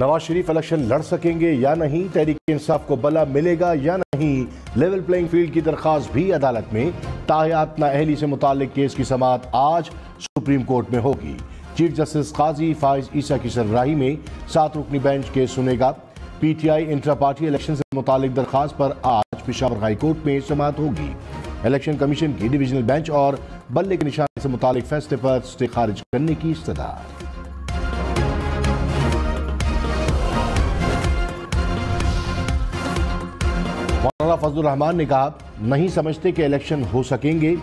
Nawaz Sharif election लड़ सकेंगे या नहीं, तहरीक इंसाफ को बला मिलेगा या नहीं, लेवल प्लेइंग फील्ड की दरख्वास्त भी अदालत में। ताहयात नाअहली से मुताल्लिक केस की समाअत आज सुप्रीम कोर्ट में होगी। चीफ जस्टिस काजी फाइज ईसा की सरबराही में 7 रुकनी बेंच केस सुनेगा। पीटीआई इंट्रा पार्टी इलेक्शन से मुताल्लिक दरख्वास्त पर आज पेशावर हाई कोर्ट में समाअत होगी। इलेक्शन कमीशन की डिविजनल बेंच और बल्ले के निशान से मुताल्लिक फैसले पर स्टे खारिज करने की इस्तदा। मौलाना फजलुर रहमान ने कहा, नहीं समझते कि इलेक्शन हो सकेंगे।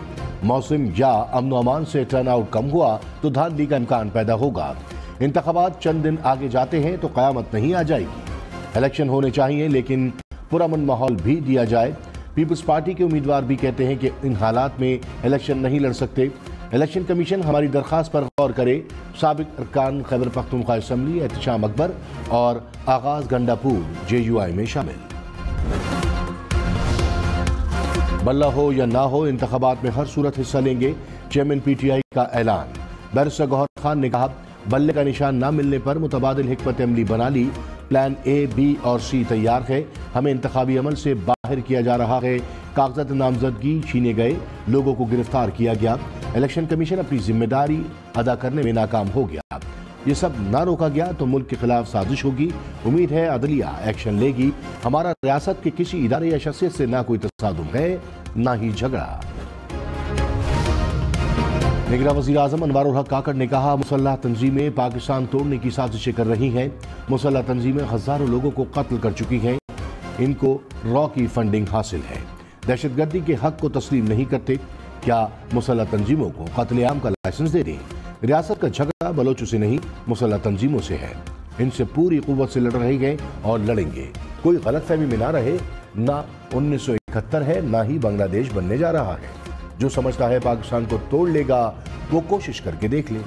मौसम या अमन अमान से टर्नआउट कम हुआ तो धांधली का इम्कान पैदा होगा। इंतखाबात चंद दिन आगे जाते हैं तो कयामत नहीं आ जाएगी। इलेक्शन होने चाहिए लेकिन पुरअमन माहौल भी दिया जाए। पीपल्स पार्टी के उम्मीदवार भी कहते हैं कि इन हालात में इलेक्शन नहीं लड़ सकते। इलेक्शन कमीशन हमारी दरख्वास्त पर गौर करे। साबिक अरकान खैबर पख्तूनख्वा असम्बली एहतशाम अकबर और आगाज गंडापुर JUI में शामिल। बल्ला हो या ना हो, इंतखाबात में हर सूरत हिस्सा लेंगे। चेयरमैन PTI का ऐलान। बैरिस्टर गौहर खान ने कहा, बल्ले का निशान ना मिलने पर मुतबादिल हिकमत अमली बना ली। प्लान A, B और C तैयार है। हमें इंतखाबी अमल से बाहर किया जा रहा है। कागजात नामजदगी छीने गए, लोगों को गिरफ्तार किया गया। इलेक्शन कमीशन अपनी जिम्मेदारी अदा करने में नाकाम हो गया। ये सब ना रोका गया तो मुल्क के खिलाफ साजिश होगी। उम्मीद है अदलिया एक्शन लेगी। हमारा रियासत के किसी इदारे या शख्सियत से ना कोई तसादुम है ना ही झगड़ा। निगरान वज़ीर आज़म अनवारुल हक काकड़ ने कहा, मुसल्लह तंजीमें पाकिस्तान तोड़ने की साजिशें कर रही हैं। मुसल्लह तंजीमें हजारों लोगों को कत्ल कर चुकी हैं। इनको रॉ की फंडिंग हासिल है। दहशतगर्दी के हक को तस्लीम नहीं करते। क्या मुसल्लह तंजीमों को कत्लेआम का लाइसेंस दे दें? रियासत का झगड़ा बलोचों से नहीं, मुसल्लह तंजीमों से है। इनसे पूरी कुव्वत से लड़ रहे हैं और लड़ेंगे। कोई गलतफहमी में ना रहे। ना 1971 है ना ही बांग्लादेश बनने जा रहा है। जो समझता है पाकिस्तान को तोड़ लेगा वो कोशिश करके देख ले।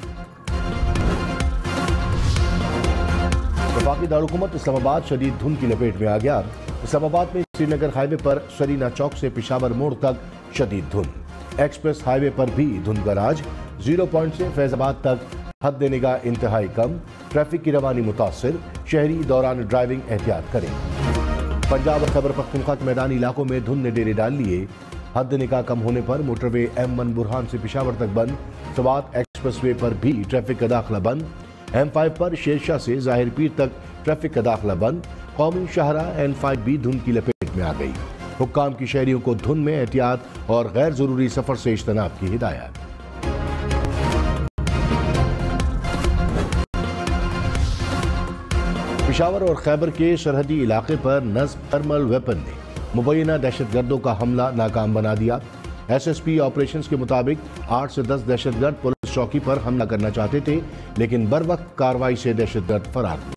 वफाकी दारुल-हुकूमत इस्लामाबाद शदीद धुंध की लपेट में आ गया। इस्लामाबाद में श्रीनगर हाईवे पर सरीना चौक से पेशावर मोड़ तक शदीद धुंध। एक्सप्रेस हाईवे पर भी धुंध का राज। 0 पॉइंट से फैजाबाद तक हद निगाह इंतहाई कम। ट्रैफिक की रवानी मुतासिर। शहरी दौरान ड्राइविंग एहतियात करें। पंजाब और खैबर पख्तूनख्वा के मैदानी इलाकों में धुंध ने डेरे डाल लिए। हद निगाह कम होने पर मोटरवे M1 बुरहान से पेशावर तक बंद। सवात एक्सप्रेसवे पर भी ट्रैफिक का दाखिला बंद। M5 पर शेरशाह से जाहिर पीर तक ट्रैफिक का दाखिला बंद। कौमी शाहरा N5 भी धुंध की लपेट में आ गई। हुक्काम की शहरियों को धुंध में एहतियात और गैर जरूरी सफर से इज्तनाब की हिदायत। पेशावर और खैबर के सरहदी इलाके पर नस्ब थर्मल वेपन ने मुबैना दहशतगर्दों का हमला नाकाम बना दिया। SSP ऑपरेशंस के मुताबिक 8 से 10 दहशतगर्द पुलिस चौकी पर हमला करना चाहते थे, लेकिन बरवक्त कार्रवाई से दहशतगर्द फरार हुए।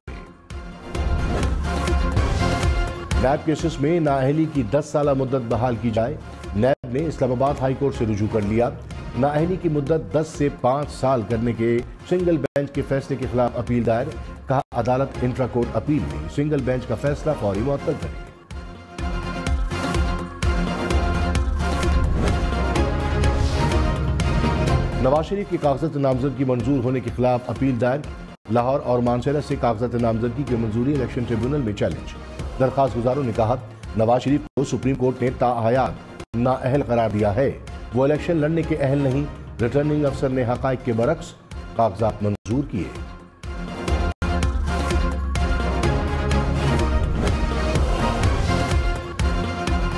नैब केसेस में नाअहली की 10 साल मुद्दत बहाल की जाए। नैब ने इस्लामाबाद हाई कोर्ट से रुजू कर लिया। नाअहली की मुद्दत 10 से 5 साल करने के सिंगल बेंच के फैसले के खिलाफ अपील दायर। कहा, अदालत इंट्रा कोर्ट अपील में सिंगल बेंच का फैसला फौरी मुअत्तल करे। नवाज शरीफ की कागजात नामजदगी मंजूर होने के खिलाफ अपील दायर। लाहौर और मानसरा से कागजात नामजदगी की मंजूरी इलेक्शन ट्रिब्यूनल में चैलेंज। दरखास्त गुजारों ने कहा, नवाज शरीफ को सुप्रीम कोर्ट ने ताहयात नाअहल करार दिया है। वो इलेक्शन लड़ने के अहल नहीं। रिटर्निंग अफसर ने हकाइक के बरक्स कागजात मंजूर किए।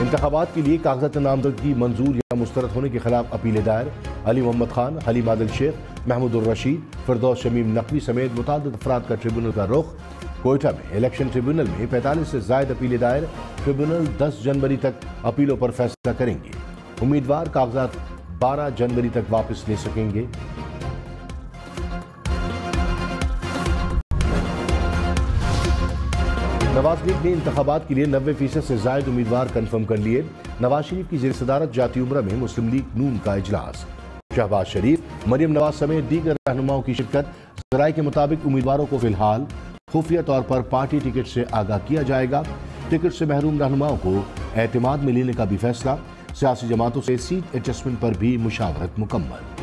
इंतखाबात के लिए कागजात नामजदगी मंजूर या मुस्तरद होने के खिलाफ अपील दायर। अली मोहम्मद खान, हलीम आदिल शेख, महमूदुर रशीद, फिरदौस शमीम नकवी समेत मुतादिद अफराद का ट्रिब्यूनल का रुख। कोयटा में इलेक्शन ट्रिब्यूनल में 45 से ज्यादा अपीलें दायर। ट्रिब्यूनल 10 जनवरी तक अपीलों पर फैसला करेंगे। उम्मीदवार कागजात 12 जनवरी तक वापस ले सकेंगे। नवाज लीग ने इंतखाबात के लिए 90% से ज्यादा उम्मीदवार कन्फर्म कर लिए। नवाज शरीफ की ज़ेर-सदारत जाती उम्रा में मुस्लिम लीग नून का इजलास। शहबाज शरीफ, मरियम नवाज समेत दीगर रहनुमाओं की शिरकत। ज़राए के मुताबिक उम्मीदवारों को फिलहाल खुफिया तौर पर पार्टी टिकट से आगाह किया जाएगा। टिकट से महरूम रहनुमाओं को एतमाद में लेने का भी फैसला। सियासी जमातों से सीट एडजस्टमेंट पर भी मुशावरत मुकम्मल।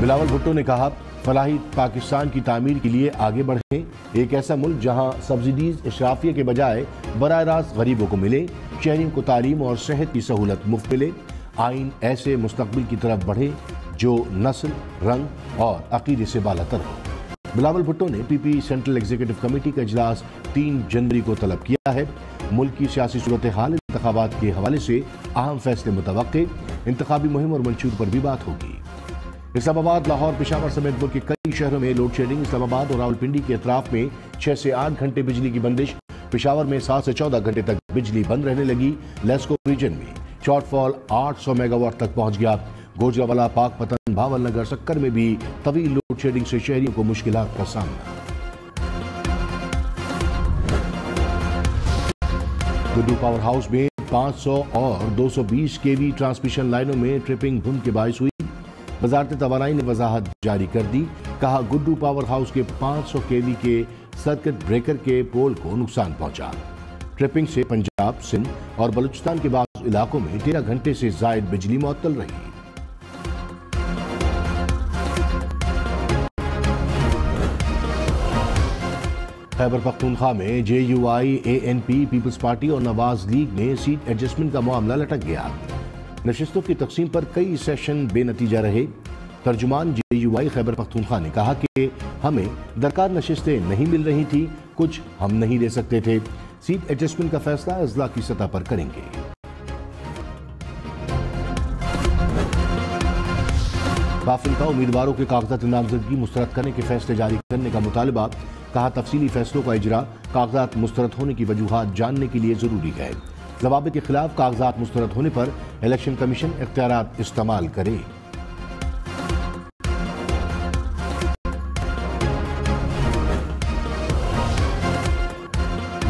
बिलावल भुट्टो ने कहा, फलाही पाकिस्तान की तामीर के लिए आगे बढ़ें, एक ऐसा मुल्क जहां सब्सिडीज इशराफिया के बजाय बराह रास्त गरीबों को मिले, शहरियों को तालीम और सेहत की सहूलत मुफ्त मिले, आइन ऐसे मुस्तकबिल की तरफ बढ़े जो नस्ल, रंग और अकीदे से बालातर हो। बिलावल भुट्टो ने पीपी सेंट्रल एग्जीक्यूटिव कमेटी का इजलास 3 जनवरी को तलब किया है। मुल्क की सियासी सूरत हाल, इंतखाबात के हवाले से अहम फैसले मुतवक्के, इंतखाबी मुहिम और मंशूर पर भी बात होगी। इस्लामाबाद, लाहौर, पेशावर समेत मुल्क के कई शहरों में लोड शेडिंग। इस्लामाबाद और रावलपिंडी के अतराफ में 6 से 8 घंटे बिजली की बंदिश। पेशावर में 7 से 14 घंटे तक बिजली बंद रहने लगी। लेस्को रीजन में शॉर्टफॉल 800 मेगावाट तक पहुंच गया। गोजरावाला, पाकपतन, भावल नगर, सक्कर में भी तवील लोड शेडिंग से शहरियों को मुश्किलात का सामना। गुड्डू पावर हाउस में 500 और 220 केवी ट्रांसमिशन लाइनों में ट्रिपिंग धुंध के बायस हुई। वजारत तवानाई ने वजाहत जारी कर दी। कहा, गुड्डू पावर हाउस के 500 केवी के सर्किट ब्रेकर के पोल को नुकसान पहुंचा। ट्रिपिंग से पंजाब, सिंध और बलूचिस्तान के बाज़ इलाकों में 13 घंटे से जायद बिजली मुअत्तल रही। खैबर पख्तूनख्वा में JUI, ANP, पीपल्स पार्टी और नवाज लीग में सीट एडजस्टमेंट का मामला लटक गया। नशिस्तों की तकसीम पर कई सेशन बेनतीजा रहे। तर्जुमान JUI खैबर पख्तूनख्वा ने कहा कि हमें दरकार नशिस्तें नहीं मिल रही थी, कुछ हम नहीं ले सकते थे। सीट एडजस्टमेंट का फैसला अजला की सतह पर करेंगे। बाफिल का उम्मीदवारों के कागजात नामजदगी मुस्तरद करने के फैसले जारी करने का मुतालबा। कहा, तफसीली फैसलों का इजरा कागजात मुस्तरद होने की वजूहात जानने के लिए जरूरी है। जवाब के खिलाफ कागजात मुस्तरद होने पर इलेक्शन कमीशन इख्तियारात इस्तेमाल करे।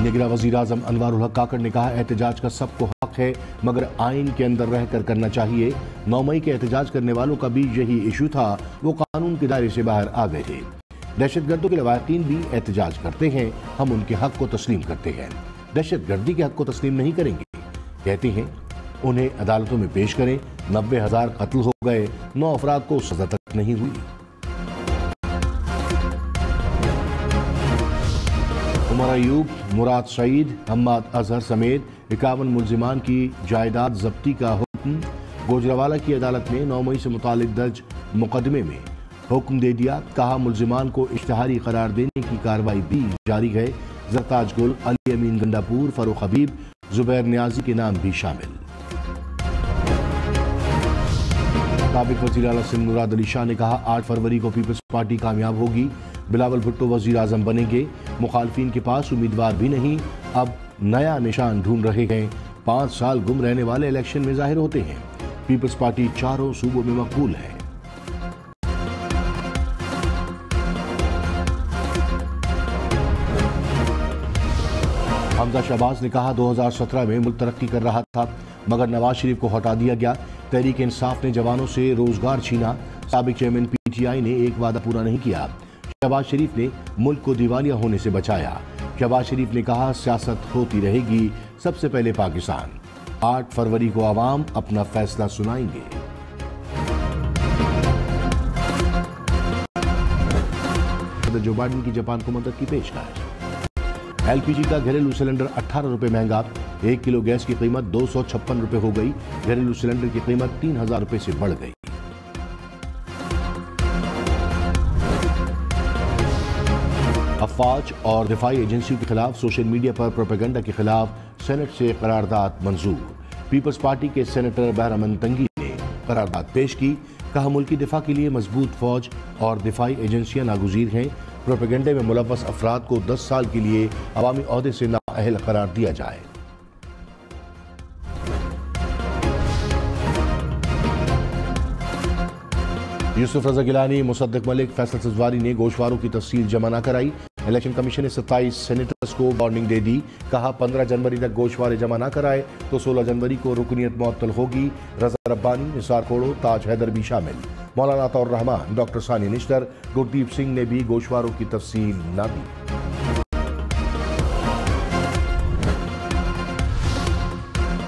निगरान वज़ीर आज़म अनवारुल हक काकड़ ने कहा, एहतजाज का सबको हक है मगर आइन के अंदर रहकर करना चाहिए। 9 मई के एहतजाज करने वालों का भी यही इशू था, वो कानून के दायरे से बाहर आ गए थे। दहशतगर्दों के लवाकिन भी एहतजाज करते हैं, हम उनके हक को तस्लीम करते हैं, दहशतगर्दी के हक को तस्लीम नहीं करेंगे। कहते हैं उन्हें अदालतों में पेश करें। 90,000 कत्ल हो गए, 9 अफराद को सजा तक नहीं हुई। उमर अयूब, मुराद सईद, हम्माद अजहर समेत 51 मुलजिमान की जायदाद जब्ती का हुक्म। गोजरावाला की अदालत ने 9 मई से मुतालिक दर्ज मुकदमे में हुक्म दे दिया। कहा, मुलजिमान को इश्तिहारी करार देने की कार्रवाई भी जारी है। जरताज गुल, अली अमीन गंडापुर, फरूख हबीब, जुबैर नियाजी के नाम भी शामिल। साबिक वज़ीर आला सिंध मुराद अली शाह ने कहा, 8 फरवरी को पीपल्स पार्टी कामयाब होगी। बिलावल भुट्टो वज़ीर आज़म बनेंगे। मुखालफिन के पास उम्मीदवार भी नहीं, अब नया निशान ढूंढ रहे हैं। 5 साल गुम रहने वाले इलेक्शन में जाहिर होते हैं। पीपल्स पार्टी चारों सूबों में मकबूल है। हमजा शहबाज ने कहा, 2017 में मुल्क तरक्की कर रहा था मगर नवाज शरीफ को हटा दिया गया। तहरीक इंसाफ ने जवानों से रोजगार छीना। साबिक चेयरमैन PTI ने एक वादा पूरा नहीं किया। शहबाज शरीफ ने मुल्क को दिवालिया होने से बचाया। शहबाज शरीफ ने कहा, सियासत होती रहेगी, सबसे पहले पाकिस्तान। 8 फरवरी को आवाम अपना फैसला सुनाएंगे। जो बाइडेन की जापान को मदद की पेशकश। LPG का घरेलू सिलेंडर 18 रुपए महंगा। 1 किलो गैस की कीमत 256 रुपए हो गई। घरेलू सिलेंडर की कीमत 3000 रुपए से बढ़ गई। अफवाज और दिफाई एजेंसियों के खिलाफ सोशल मीडिया पर प्रोपेगेंडा के खिलाफ सेनेट से करारदाद मंजूर। पीपल्स पार्टी के सेनेटर बहरामन तंगी ने करारदाद पेश की। कहा, मुल्की दिफा के लिए मजबूत फौज और दिफाई एजेंसियां नागुज़ीर हैं। प्रोपेगेंडे में मुलव्वस अफराद को 10 साल के लिए अवामी ओहदे से नाअहल करार दिया जाए। यूसुफ रजा गिलानी, मुसद्दिक मलिक, फैसल सजवारी ने गोशवारों की तफसील जमा न कराई। इलेक्शन कमीशन ने 27 सेनेटर्स को वार्निंग दे दी। कहा, 15 जनवरी तक गोशवारे जमा न कराए तो 16 जनवरी को रुकनीत मुअत्तल होगी। रजा रब्बानी, निसार कोड़ो, ताज हैदर भी शामिल। मौलाना अताउर रहमान, डॉक्टर सानी निश्तर, गुरदीप सिंह ने भी गोशवारों की तफसील न दी।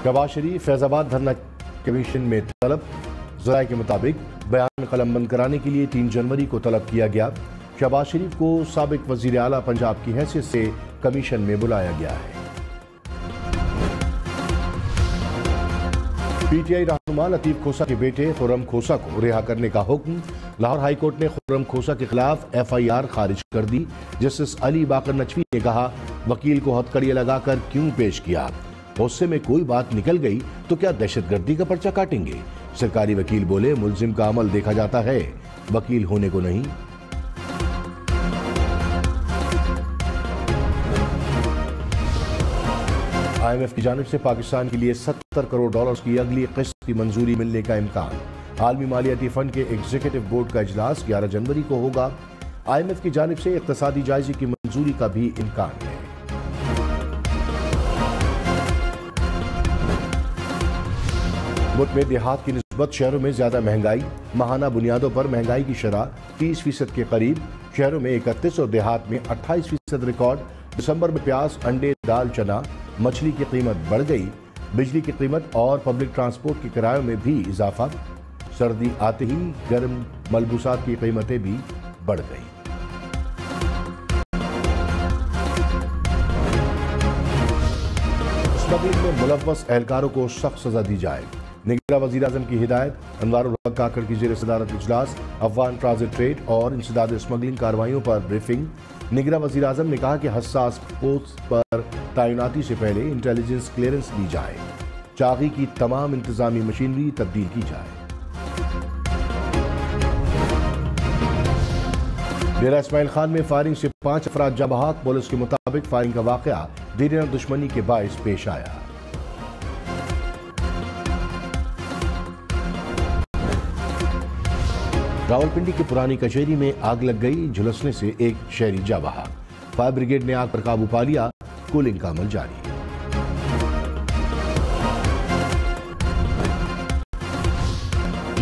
शहबाज शरीफ फैजाबाद धरना कमीशन में तलब। ज़राए के मुताबिक बयान कलमबंद कराने के लिए 3 जनवरी को तलब किया गया। शहबाज शरीफ को साबिक वज़ीर आला पंजाब की हैसियत से कमीशन में बुलाया गया है। पीटीआई रहनुमा लतीफ खोसा के बेटे खुर्रम खोसा को रिहा करने का हुक्म। लाहौर हाई कोर्ट ने खुर्रम खोसा के खिलाफ FIR खारिज कर दी। जस्टिस अली बाकर नचवी ने कहा, वकील को हथकड़ियां लगाकर क्यों पेश किया? गुस्से में कोई बात निकल गई तो क्या दहशतगर्दी का पर्चा काटेंगे? सरकारी वकील बोले, मुलजिम का अमल देखा जाता है, वकील होने को नहीं। IMF की जानिब से पाकिस्तान के लिए $70 करोड़ की अगली किस्त की मंजूरी मिलने का इम्कान। आलमी मालियाती फंड के एग्जीक्यूटिव बोर्ड का इजलास 11 जनवरी को होगा। IMF की जानिब से इक्तसादी जायजे की मंजूरी का भी इम्कान है। मुल्क में देहात की निस्बत शहरों में ज्यादा महंगाई। माहाना बुनियादों पर महंगाई की शरह 30% के करीब। शहरों में 31 और देहात में 28% रिकॉर्ड। दिसंबर में प्याज, अंडे, दाल, चना, मछली की कीमत बढ़ गई। बिजली की कीमत और पब्लिक ट्रांसपोर्ट के किरायों में भी इजाफा। सर्दी आते ही गर्म मलबूसात की कीमतें भी बढ़ गई। स्मगलिंग में मुलव्वस एहलकारों को सख्त सजा दी जाए। निगरान वज़ीर आज़म की हिदायत। अनवारुल हक काकड़ की ज़ेर सदारत इजलास। अफगान ट्रांजिट ट्रेड और इंसदाद स्मगलिंग कार्रवाइयों पर ब्रीफिंग। निगरान वज़ीर आज़म ने कहा कि हसास पोस्ट पर तैनाती से पहले इंटेलिजेंस क्लियरेंस ली जाए। चागी की तमाम इंतजामी मशीनरी तब्दील की जाए। डेरा इस्माइल खान में फायरिंग से 5 अफराद जाँ बहक। पुलिस के मुताबिक फायरिंग का वाकया दीवाना दुश्मनी के बायस पेश आया। रावलपिंडी की पुरानी कचहरी में आग लग गई। झुलसने से एक शहरी जाँ बहक। फायर ब्रिगेड ने आग पर काबू पा लिया। कूलिंग का अमल जारी।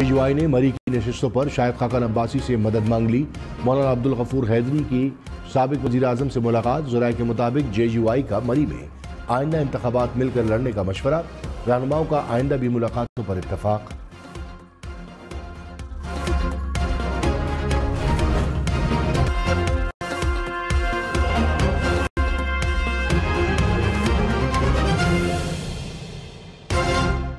JUI ने मरी की नशिस्तों पर शाहिद खाकन अब्बासी से मदद मांग ली। मौलाना अब्दुल गफूर हैदरी की साबिक वज़ीर आज़म से मुलाकात। ज़राए के मुताबिक JUI का मरी में आइंदा इंतखाबात मिलकर लड़ने का मशवरा। रहनुमाओं का आइंदा भी मुलाकातों पर इत्तफाक।